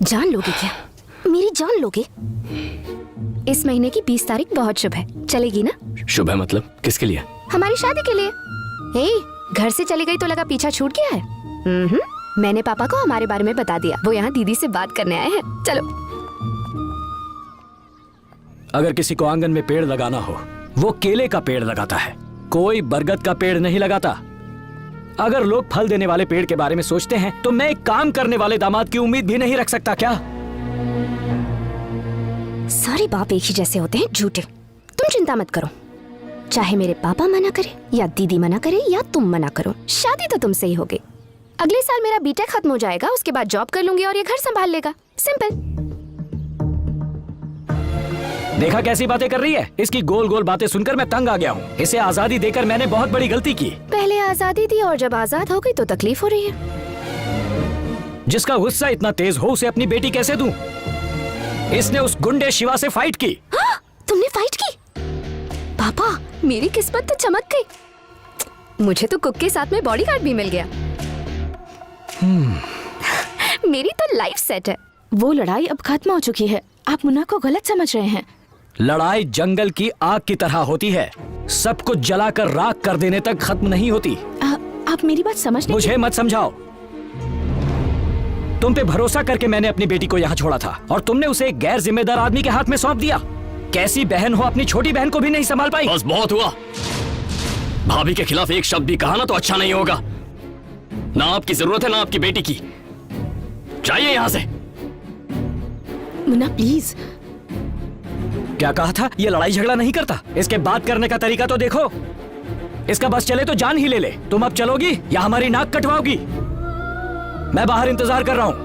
जान लोगे क्या? मेरी जान लोगे? इस महीने की 20 तारीख बहुत शुभ है, चलेगी ना? शुभ है मतलब किसके लिए? हमारी शादी के लिए। हे, घर से चली गई तो लगा पीछा छूट गया है। मैंने पापा को हमारे बारे में बता दिया, वो यहाँ दीदी से बात करने आए हैं। चलो। अगर किसी को आंगन में पेड़ लगाना हो, वो केले का पेड़ लगाता है, कोई बरगद का पेड़ नहीं लगाता। अगर लोग फल देने वाले पेड़ के बारे में सोचते हैं तो मैं एक काम करने वाले दामाद की उम्मीद भी नहीं रख सकता क्या? सारे बाप एक ही जैसे होते हैं, झूठे। तुम चिंता मत करो, चाहे मेरे पापा मना करे या दीदी मना करे या तुम मना करो, शादी तो तुमसे ही होगी। अगले साल मेरा बीटेक खत्म हो जाएगा, उसके बाद जॉब कर लूंगी और ये घर संभाल लेगा। सिंपल। देखा कैसी बातें कर रही है? इसकी गोल गोल बातें सुनकर मैं तंग आ गया हूँ। इसे आजादी देकर मैंने बहुत बड़ी गलती की। पहले आजादी दी और जब आजाद हो गई तो तकलीफ हो रही है। जिसका गुस्सा इतना तेज हो उसे अपनी बेटी कैसे दूं? इसने उस गुंडे शिवा से फाइट की। हाँ, तुमने फाइट की? पापा, मेरी किस्मत तो चमक गई। मुझे तो कुक के साथ में बॉडीगार्ड भी मिल गया। मेरी तो लाइफ सेट है। वो लड़ाई अब खत्म हो चुकी है, आप मुन्ना को गलत समझ रहे हैं। लड़ाई जंगल की आग की तरह होती है, सब कुछ जलाकर राख कर देने तक खत्म नहीं होती। आप मेरी बात समझ नहीं। मुझे मत समझाओ। तुम पे भरोसा करके मैंने अपनी बेटी को यहाँ छोड़ा था और तुमने उसे एक गैर जिम्मेदार आदमी के हाथ में सौंप दिया। कैसी बहन हो, अपनी छोटी बहन को भी नहीं संभाल पाई। बस बहुत हुआ। भाभी के खिलाफ एक शब्द भी कहा ना तो अच्छा नहीं होगा। ना आपकी जरूरत है ना आपकी बेटी की। जाइए यहाँ से। मुन्ना प्लीज। क्या कहा था? ये लड़ाई झगड़ा नहीं करता। इसके बात करने का तरीका तो देखो। इसका बस चले तो जान ही ले ले। तुम अब चलोगी या हमारी नाक कटवाओगी? मैं बाहर इंतजार कर रहा हूं।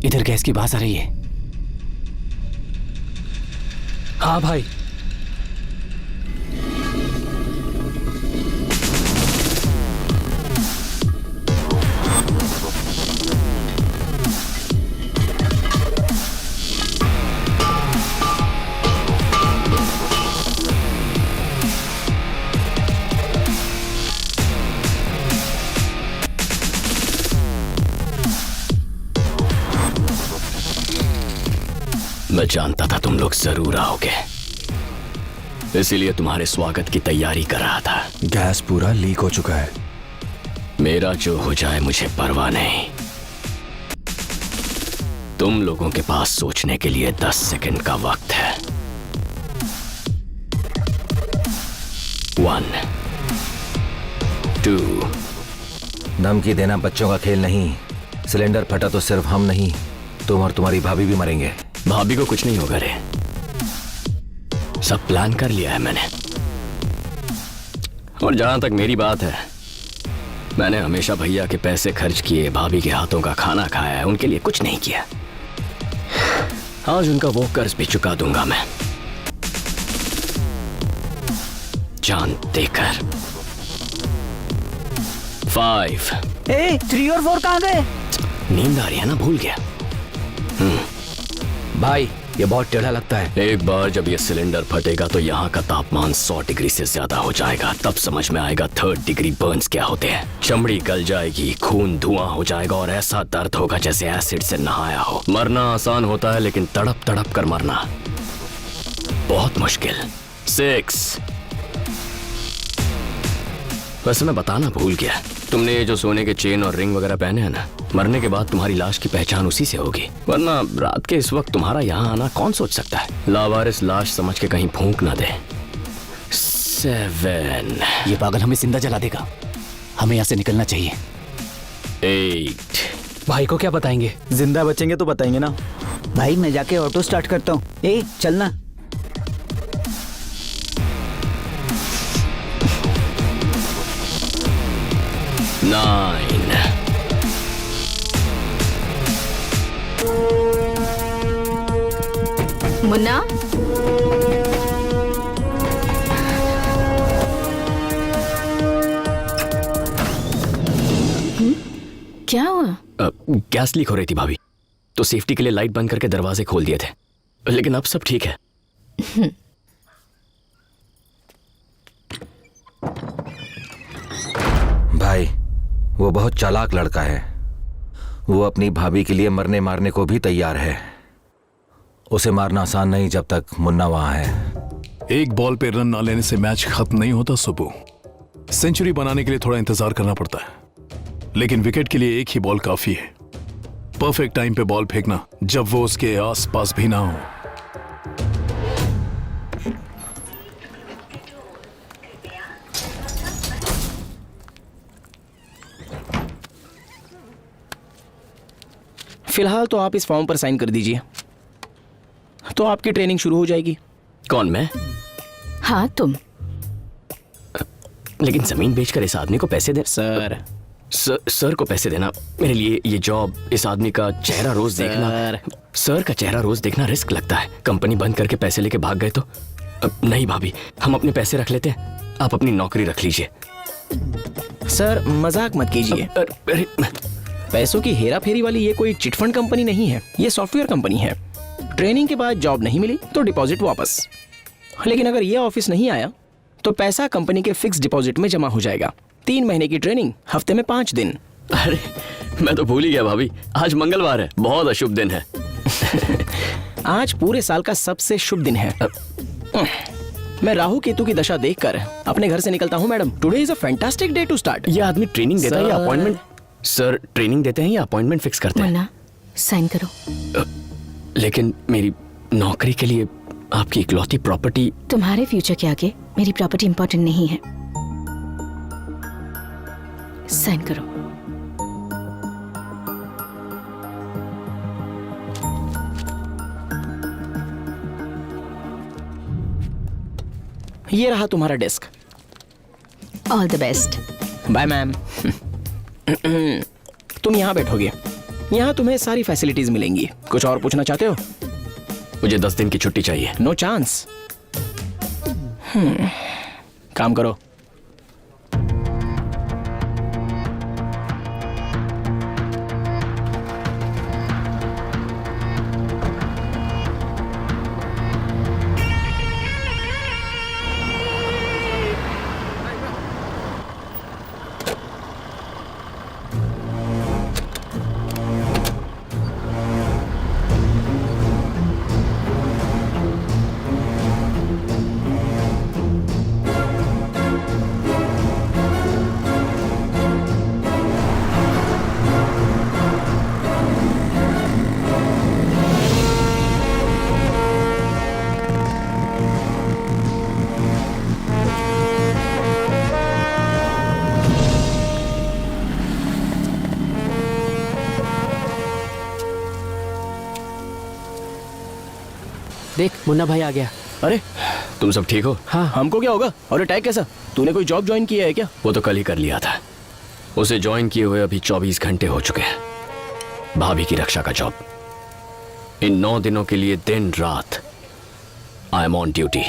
इधर गैस की बात आ रही है। हाँ भाई। मैं जानता था तुम लोग जरूर आओगे, इसीलिए तुम्हारे स्वागत की तैयारी कर रहा था। गैस पूरा लीक हो चुका है। मेरा जो हो जाए मुझे परवाह नहीं। तुम लोगों के पास सोचने के लिए 10 सेकंड का वक्त है। 1 2। धमकी देना बच्चों का खेल नहीं। सिलेंडर फटा तो सिर्फ हम नहीं, तुम और तुम्हारी भाभी भी मरेंगे। भाभी को कुछ नहीं होगा रे, सब प्लान कर लिया है मैंने। और जहां तक मेरी बात है, मैंने हमेशा भैया के पैसे खर्च किए, भाभी के हाथों का खाना खाया है, उनके लिए कुछ नहीं किया। आज उनका वो कर्ज भी चुका दूंगा मैं, जान देकर। 5। 3 और 4 कहां गए? नींद आ रही है ना, भूल गया। भाई ये बहुत टेढ़ा लगता है। एक बार जब ये सिलेंडर फटेगा तो यहाँ का तापमान 100 डिग्री से ज्यादा हो जाएगा। तब समझ में आएगा 3rd डिग्री बर्न्स क्या होते हैं। चमड़ी गल जाएगी, खून धुआं हो जाएगा और ऐसा दर्द होगा जैसे एसिड से नहाया हो। मरना आसान होता है लेकिन तड़प तड़प कर मरना बहुत मुश्किल। 6। वैसे मैं बताना भूल गया, तुमने ये जो सोने के चेन और रिंग वगैरह पहने हैं ना, मरने के बाद तुम्हारी लाश की पहचान उसी से होगी। वरना रात के इस वक्त तुम्हारा यहाँ आना कौन सोच सकता है। लावारिस लाश समझ के कहीं फूंक ना दे। 7। ये पागल हमें जिंदा जला देगा, हमें यहाँ से निकलना चाहिए। 8। भाई को क्या बताएंगे? जिंदा बचेंगे तो बताएंगे ना। भाई मैं जाके ऑटो स्टार्ट करता हूँ। ए चलना। 9। मुन्ना, क्या हुआ? गैस लीक हो रही थी भाभी, तो सेफ्टी के लिए लाइट बंद करके दरवाजे खोल दिए थे, लेकिन अब सब ठीक है। भाई वो बहुत चालाक लड़का है। वो अपनी भाभी के लिए मरने मारने को भी तैयार है। उसे मारना आसान नहीं जब तक मुन्ना वहां है। एक बॉल पे रन ना लेने से मैच खत्म नहीं होता सुबू। सेंचुरी बनाने के लिए थोड़ा इंतजार करना पड़ता है, लेकिन विकेट के लिए एक ही बॉल काफी है। परफेक्ट टाइम पे बॉल फेंकना जब वो उसके आसपास भी ना हो। फिलहाल तो आप इस फॉर्म पर साइन कर दीजिए, तो आपकी ट्रेनिंग शुरू हो जाएगी। कौन, मैं? हाँ तुम। लेकिन जमीन बेचकर इस आदमी को पैसे दे। सर को पैसे देना मेरे लिए, ये जॉब, इस आदमी का चेहरा रोज देखना। सर का चेहरा रोज देखना रिस्क लगता है। कंपनी बंद करके पैसे लेके भाग गए तो? नहीं भाभी, हम अपने पैसे रख लेते हैं, आप अपनी नौकरी रख लीजिए। सर मजाक मत कीजिए। अरे पैसों की हेरा फेरी वाली ये कोई चिटफंड कंपनी नहीं है, ये सॉफ्टवेयर कंपनी है। ट्रेनिंग के बाद जॉब नहीं मिली तो डिपॉजिट वापस। लेकिन अगर ये ऑफिस नहीं आया तो पैसा कंपनी के फिक्स डिपॉजिट में जमा हो जाएगा। 3 महीने की ट्रेनिंग, हफ्ते में 5 दिन। अरे मैं तो भूल ही गया भाभी, आज मंगलवार है, बहुत अशुभ दिन है। आज पूरे साल का सबसे शुभ दिन है। मैं राहु केतु की दशा देखकर अपने घर से निकलता हूँ madam. Today is a fantastic day to start. ये आदमी ट्रेनिंग देता है या अपॉइंटमेंट? सर ट्रेनिंग देते हैं या अपॉइंटमेंट फिक्स करते हैं? मुन्ना साइन करो। लेकिन मेरी नौकरी के लिए आपकी इकलौती प्रॉपर्टी। तुम्हारे फ्यूचर के आगे मेरी प्रॉपर्टी इंपॉर्टेंट नहीं है। साइन करो। ये रहा तुम्हारा desk. All the best. Bye ma'am. तुम यहाँ बैठोगे, यहाँ तुम्हें सारी फैसिलिटीज मिलेंगी। कुछ और पूछना चाहते हो? मुझे 10 दिन की छुट्टी चाहिए। No chance. काम करो। देख मुन्ना भाई आ गया। अरे तुम सब ठीक हो? हाँ, हमको क्या होगा? और अटैक कैसा? तूने कोई जॉब ज्वाइन किया है क्या? वो तो कल ही कर लिया था। उसे ज्वाइन किए हुए अभी 24 घंटे हो चुके हैं। भाभी की रक्षा का जॉब। इन 9 दिनों के लिए दिन रात आई एम ऑन ड्यूटी।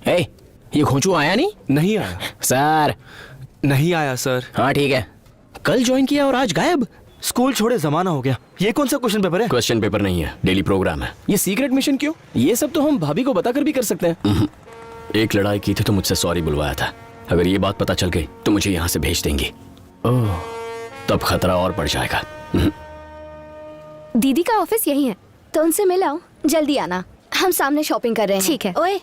ए, ये खोचू आया नहीं? नहीं आया। सर। नहीं आया सर। हाँ ठीक है, कल ज्वाइन किया और आज गायब। स्कूल छोड़े जमाना हो गया। ये कौन सा क्वेश्चन पेपर है? क्वेश्चन पेपर नहीं है, डेली प्रोग्राम है। ये सीक्रेट मिशन क्यों? ये सब तो हम भाभी को बताकर भी कर सकते हैं। एक लड़ाई की थी तो मुझसे सॉरी बुलवाया था। अगर ये बात पता चल गई तो मुझे यहाँ से भेज देंगी। ओह, तब खतरा और बढ़ जाएगा। दीदी का ऑफिस यही है, तो उनसे मिलाओ। जल्दी आना, हम सामने शॉपिंग कर रहे हैं। ठीक है। ओए,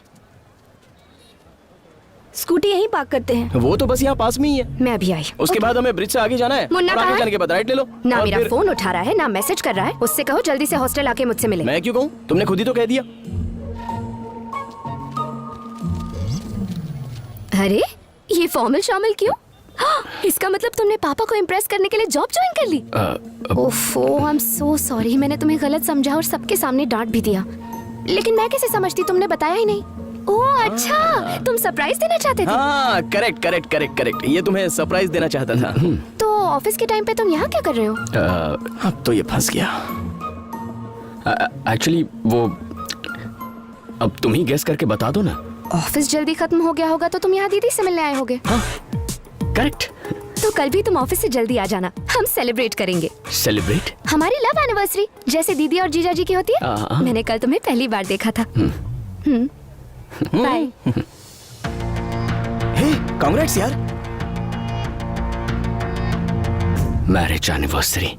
स्कूटी यहीं पार्क करते हैं। वो तो बस यहाँ पास में ही है। मैं अभी आई। उसके बाद हमें ब्रिज से आगे जाना है। मुन्ना और कहाँ आगे है? जाने के बाद राइट ले लो। ना और मेरा फिर- फोन उठा रहा है, ना मैसेज कर रहा है। उससे कहो जल्दी से हॉस्टल आके मुझसे मिले। मैं क्यों कहूँ? तुमने खुद ही तो कह दिया। अरे ये फॉर्मल शामिल क्यों? इसका मतलब तुमने पापा को इम्प्रेस करने के लिए जॉब ज्वाइन कर ली? ओफो, आई एम सो सॉरी। मैंने तुम्हें गलत समझा और सबके सामने डांट भी दिया। लेकिन मैं कैसे समझती, तुमने बताया ही नहीं। ओह अच्छा, तुम सरप्राइज देना चाहते थे। हाँ, करेक्ट करेक्ट करेक्ट करेक्ट। ये तुम्हें सरप्राइज देना चाहता था। तो ऑफिस के टाइम पे तुम यहाँ क्या कर रहे हो? अब तो ये फंस गया। एक्चुअली वो अब तुम ही गेस करके बता दो ना। ऑफिस जल्दी खत्म हो गया होगा तो तुम यहाँ दीदी से मिलने आए होगे। करेक्ट। तो कल भी तुम ऑफिस से जल्दी आ जाना, हम सेलिब्रेट करेंगे सेलिब्रेट? हमारी लव एनिवर्सरी, जैसे दीदी और जीजा जी की होती है। मैंने कल तुम्हें पहली बार देखा था। बाय। हे, कांग्रेट्स यार। Marriage anniversary.